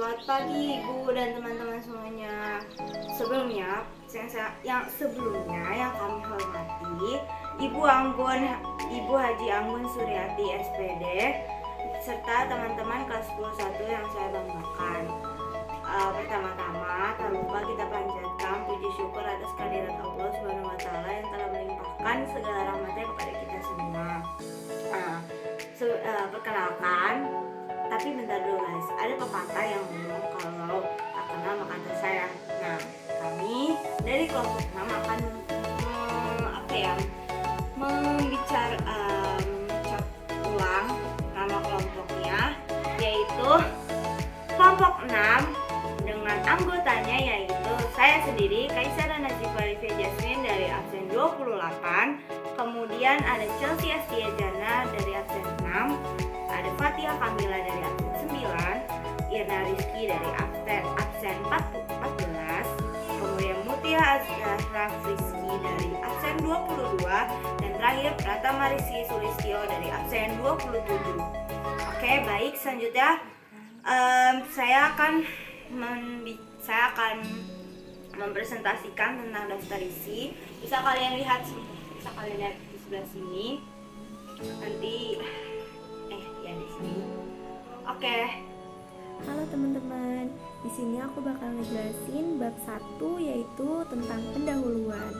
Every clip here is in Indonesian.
Selamat pagi Ibu dan teman-teman semuanya. Sebelumnya, yang kami hormati Ibu Haji Anggun Suryati SPD serta teman-teman kelas 10 yang saya banggakan. Pertama-tama, tak lupa kita panjatkan puji syukur atas kehadirat Allah Subhanahu wa taala yang telah melimpahkan segala rahmatnya kepada kita semua. Perkenalkan, tapi bentar dulu guys, ada pepatah yang ngomong kalau tak kenal maka tak sayang. Nah, kami dari kelompok 6 akan mengucap ulang nama kelompoknya, yaitu kelompok 6 dengan anggotanya yaitu saya sendiri, Kaisara Nazifa Alifia Jasmine dari absen 28, kemudian ada Chelsea Astia Jana dari absen 6, ada Fatia Kamila dari absen 9, Irna Rizky dari absen 14, kemudian Mutia Azhar Rizky dari absen 22, dan terakhir Pratama Rizky Sulistyo dari absen 27. Oke, baik, selanjutnya saya akan mempresentasikan tentang daftar isi. Bisa kalian lihat di sebelah sini. Nanti di sini. Oke. Halo teman-teman, di sini aku bakal ngejelasin bab 1 yaitu tentang pendahuluan.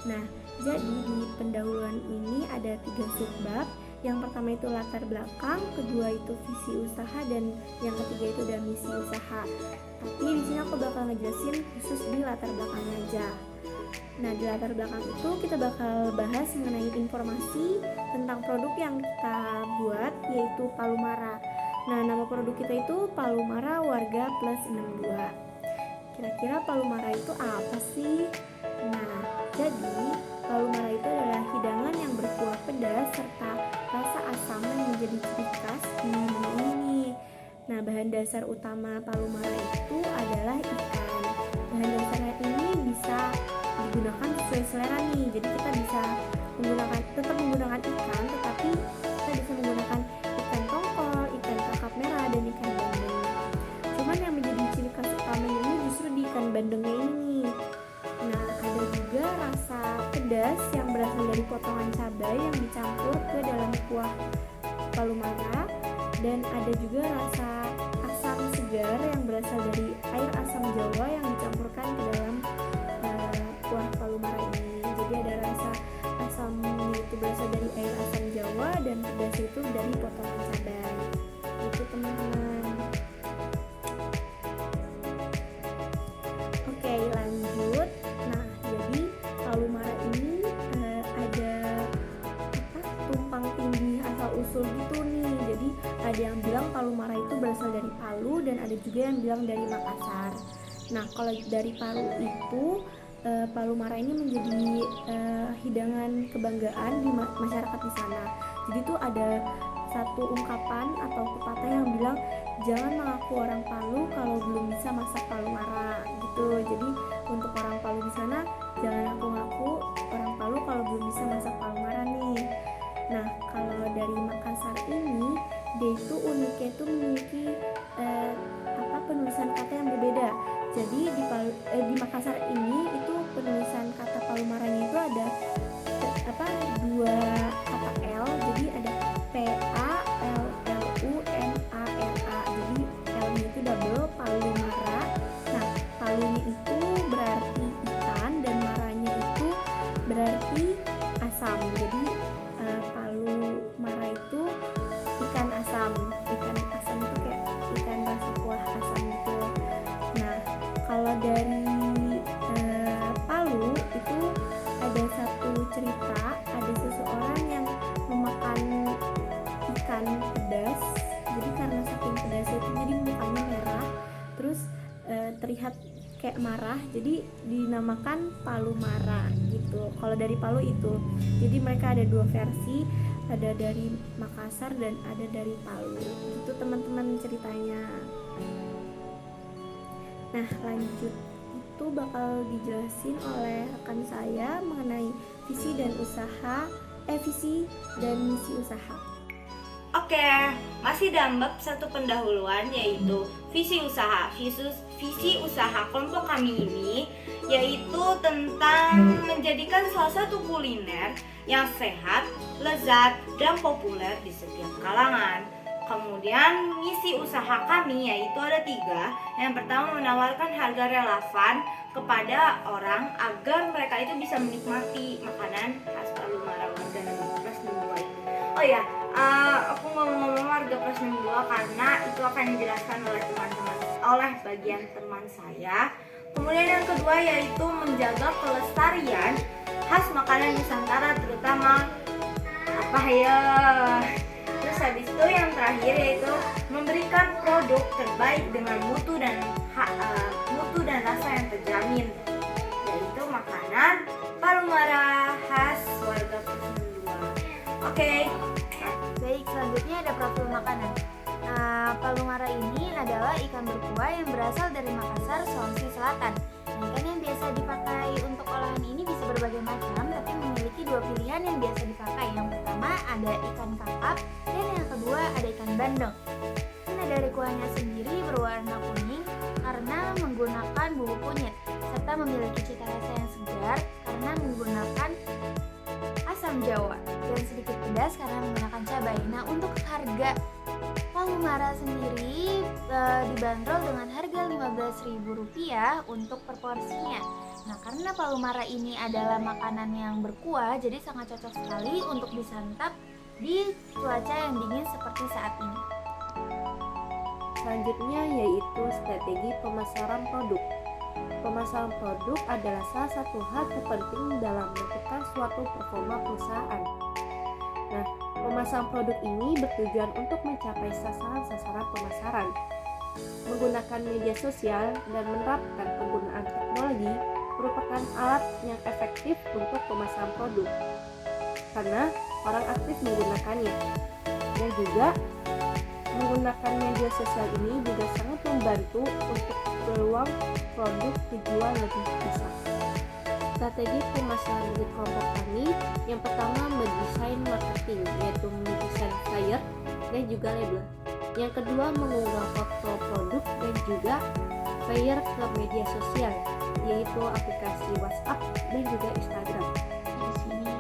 Nah, jadi di pendahuluan ini ada 3 subbab. Yang pertama itu latar belakang, kedua itu visi usaha, dan yang ketiga itu dan misi usaha. Tapi di sini aku bakal ngejelasin khusus di latar belakangnya aja. Nah, di latar belakang itu kita bakal bahas mengenai informasi tentang produk yang kita buat, yaitu Palumara. Nah, nama produk kita itu Palumara Warga Plus 62. Kira-kira Palumara itu apa sih? Nah, jadi Palumara itu adalah hidangan yang berkuah pedas serta rasa asam yang menjadi ciri khas di menu ini. Nah, bahan dasar utama Palumara itu adalah ikan. Bahan dasarnya ini bisa digunakan sesuai selera nih. Jadi kita bisa tetap menggunakan ikan, tetapi kita bisa menggunakan ikan tongkol, ikan kakap merah, dan ikan bandeng. Cuman yang menjadi ciri khas utamanya ini justru di ikan bandengnya ini. Nah, ada juga rasa pedas yang berasal dari potongan cabai yang dicampur ke dalam kuah Palumara, dan ada juga rasa asam segar yang berasal dari air asam Jawa yang dicampurkan ke dalam kuah Palumara ini. Jadi ada rasa asam itu berasal dari air asam Jawa dan pedas itu dari potongan cabai. Itu teman-teman. Oke, lanjut. Nah, jadi Palumara ini ada tumpang tindih asal usul gitu nih. Jadi ada yang bilang Palumara itu berasal dari Palu, dan ada juga yang bilang dari Makassar. Nah, kalau dari Palu itu Palumara ini menjadi hidangan kebanggaan di masyarakat di sana. Jadi tuh ada satu ungkapan atau pepatah yang bilang jangan mengaku orang Palu kalau belum bisa masak Palumara gitu. Jadi untuk orang Palu di sana jangan ngaku-ngaku orang Palu kalau belum bisa masak Palumara nih. Nah, kalau dari Makassar ini, dia itu uniknya itu memiliki penulisan kata yang berbeda. Jadi di Makassar ini itu penulisan kata Palumaranya itu ada dua kata L. Jadi ada Palumara. Jadi L-nya itu double Palumara. Nah, palunya itu berarti ikan dan maranya itu berarti asam. Jadi Palumara itu ikan asam. Ikan asam itu kayak ikan rasa kuah asam gitu. Nah, kalau dari Palu itu ada satu cerita, ada seseorang yang memakan ikan pedas. Jadi karena saking pedasnya itu jadi mukanya merah, terus terlihat kayak marah, jadi dinamakan Palumara gitu. Kalau dari Palu itu, jadi mereka ada 2 versi, ada dari Makassar dan ada dari Palu. Itu teman-teman ceritanya. Nah, lanjut itu bakal dijelasin oleh rekan saya mengenai visi dan misi usaha. Oke, masih dalam bab 1 pendahuluan, yaitu visi usaha. Visi usaha kelompok kami ini yaitu tentang menjadikan salah satu kuliner yang sehat, lezat, dan populer di setiap kalangan. Kemudian misi usaha kami yaitu ada 3. Yang pertama, menawarkan harga relevan kepada orang agar mereka itu bisa menikmati makanan khas Palumara warga negeri plus 62 ini. Oh ya, aku ngomong-ngomong warga plus 62 karena itu akan dijelaskan oleh teman-teman, oleh bagian teman saya. Kemudian yang kedua yaitu menjaga kelestarian khas makanan Nusantara, terutama apa ya? Terus habis itu yang terakhir yaitu memberikan produk terbaik dengan mutu dan rasa yang terjamin, yaitu makanan Palumara khas warga plus 62. Oke. Baik, selanjutnya ada profil makanan. Palumara ini adalah ikan berkuah yang berasal dari Makassar, Sulawesi Selatan. Ikan yang biasa dipakai untuk olahan ini bisa berbagai macam, tapi memiliki 2 pilihan yang biasa dipakai. Yang pertama ada ikan kakap, dan yang kedua ada ikan bandeng. Dan dari kuahnya sendiri berwarna kuning karena menggunakan bumbu kunyit, serta memiliki cita rasa yang segar karena menggunakan asam jawa, dan sedikit pedas karena menggunakan cabai. Nah, untuk harga Palumara sendiri dibanderol dengan harga Rp15.000 untuk per porsinya. Nah, karena Palumara ini adalah makanan yang berkuah, jadi sangat cocok sekali untuk disantap di cuaca yang dingin seperti saat ini. Selanjutnya yaitu strategi pemasaran produk. Pemasaran produk adalah salah satu hal terpenting dalam menentukan suatu performa perusahaan. Nah, pemasaran produk ini bertujuan untuk mencapai sasaran-sasaran pemasaran. Menggunakan media sosial dan menerapkan penggunaan teknologi merupakan alat yang efektif untuk pemasaran produk, karena orang aktif menggunakannya. Dan juga menggunakan media sosial ini juga sangat membantu untuk peluang produk dijual lebih besar. Strategi pemasaran di kelompok kami, yang pertama mendesain marketing, yaitu mendesain flyer dan juga label. Yang kedua mengunggah foto produk dan juga flyer ke media sosial, yaitu aplikasi WhatsApp dan juga Instagram. Di sini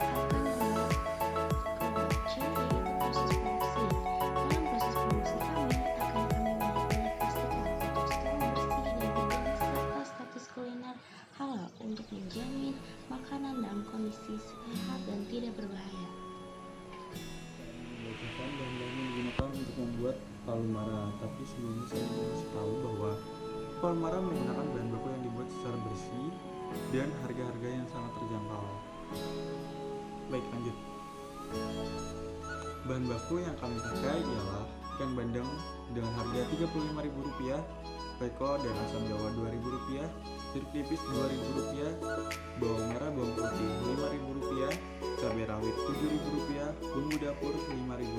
akan membuat C, yaitu proses produksi. Dalam proses produksi kami akan kami pastikan untuk selalu bersih dan higienis serta status kuliner halal untuk menjamin makanan dalam kondisi sehat dan tidak berbahaya. Bahan bahan yang digunakan untuk membuat Palumara, tapi sebelumnya saya ingin kasih tahu bahwa Palumara menggunakan bahan baku yang dibuat secara bersih dan harga-harga yang sangat terjangkau. Baik, lanjut. Bahan baku yang kami pakai ialah ikan bandeng dengan harga Rp35.000, peko dan asam jawa Rp2.000, jeruk nipis Rp2.000, bawang merah bawang putih Rp5.000, cabai rawit Rp7.000, bumbu dapur Rp5.000,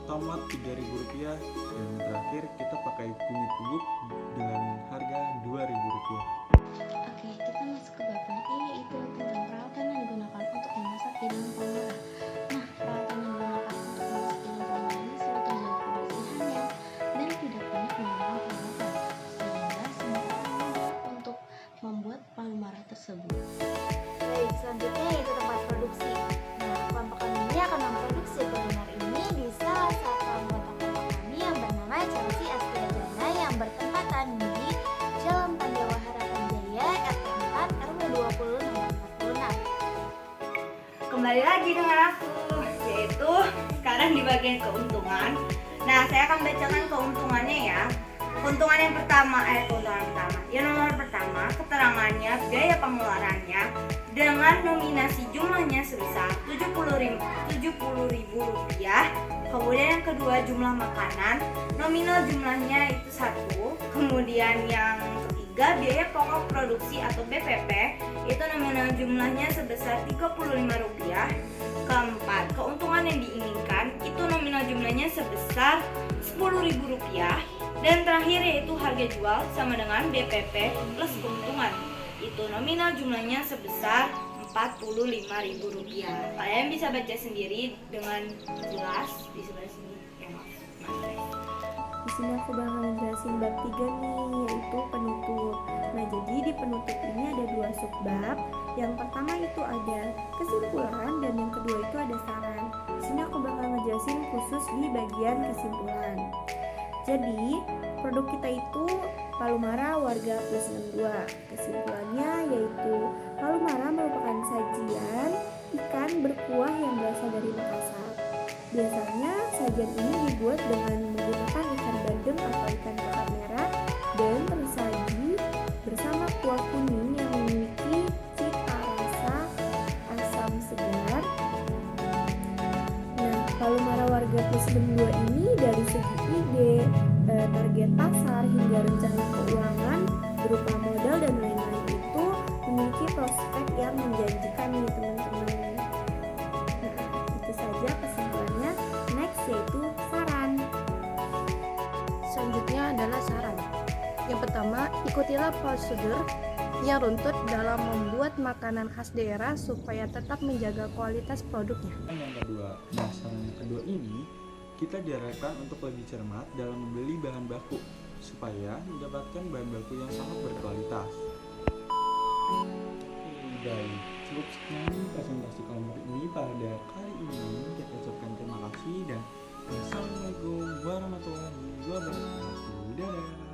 tomat Rp3.000, dan terakhir kita pakai kunyit bubuk dengan harga Rp2.000. Oke, kita masuk ke bab yang E, yaitu tentang peralatan yang digunakan untuk memasak hidangan Palumara. Nah, peralatan yang digunakan untuk memasak hidangan Palumara ini selalu terjaga kebersihannya dan tidak banyak menggunakan peralatan, sehingga semua orang mudah untuk membuat Palumara tersebut. Baik, selanjutnya yaitu tempat produksi. Nah, kelompok kami ini akan memproduksi kuliner ini di salah satu anggota kelompok kami yang bernama Chelsea Astriadana yang bertempatan di Jalan Pandawa Harapan Jaya, RT 4, RW 20, nomor 46. Kembali lagi dengan aku, yaitu sekarang di bagian keuntungan. Nah, saya akan bacakan keuntungannya ya. Keuntungan yang pertama, yang nomor pertama, keterangannya, biaya pengeluarannya dengan nominasi jumlahnya sebesar Rp70.000. Kemudian yang kedua, jumlah makanan, nominal jumlahnya itu 1. Kemudian yang ketiga, biaya pokok produksi atau BPP, itu nominal jumlahnya sebesar Rp35. Keempat, keuntungan yang diinginkan, itu nominal jumlahnya sebesar Rp10.000. Dan terakhir yaitu harga jual sama dengan BPP plus keuntungan, itu nominal jumlahnya sebesar Rp45.000. Kalian bisa baca sendiri dengan jelas di sebelah sini. Di sini aku bakal ngejelasin bab 3 nih, yaitu penutup. Nah, jadi di penutup ini ada 2 subbab. Yang pertama itu ada kesimpulan dan yang kedua itu ada saran. Di sini aku bakal ngejelasin khusus di bagian kesimpulan. Jadi, produk kita itu Palumara Warga Plus 62. Kesimpulannya yaitu Palumara merupakan sajian ikan berkuah yang berasal dari Makassar. Biasanya sajian ini dibuat dengan menggunakan ikan bandeng atau ikan bakar merah dan tersaji bersama kuah kuning yang memiliki cita rasa asam segar. Nah, Palumara Warga Plus 62 ini dari segi ide, target pasar hingga rencana keuangan berupa modal dan lain-lain itu memiliki prospek yang menjanjikan nih teman-teman. Nah, itu saja kesimpulannya. Next yaitu saran. Selanjutnya adalah saran. Yang pertama, ikutilah prosedur yang runtut dalam membuat makanan khas daerah supaya tetap menjaga kualitas produknya. Yang kedua, saran yang kedua ini kita diarahkan untuk lebih cermat dalam membeli bahan baku supaya mendapatkan bahan baku yang sangat berkualitas. Baik, cukup sekian presentasi kelompok ini pada kali ini. Kita ucapkan terima kasih dan wassalamualaikum warahmatullahi wabarakatuh. Dadah.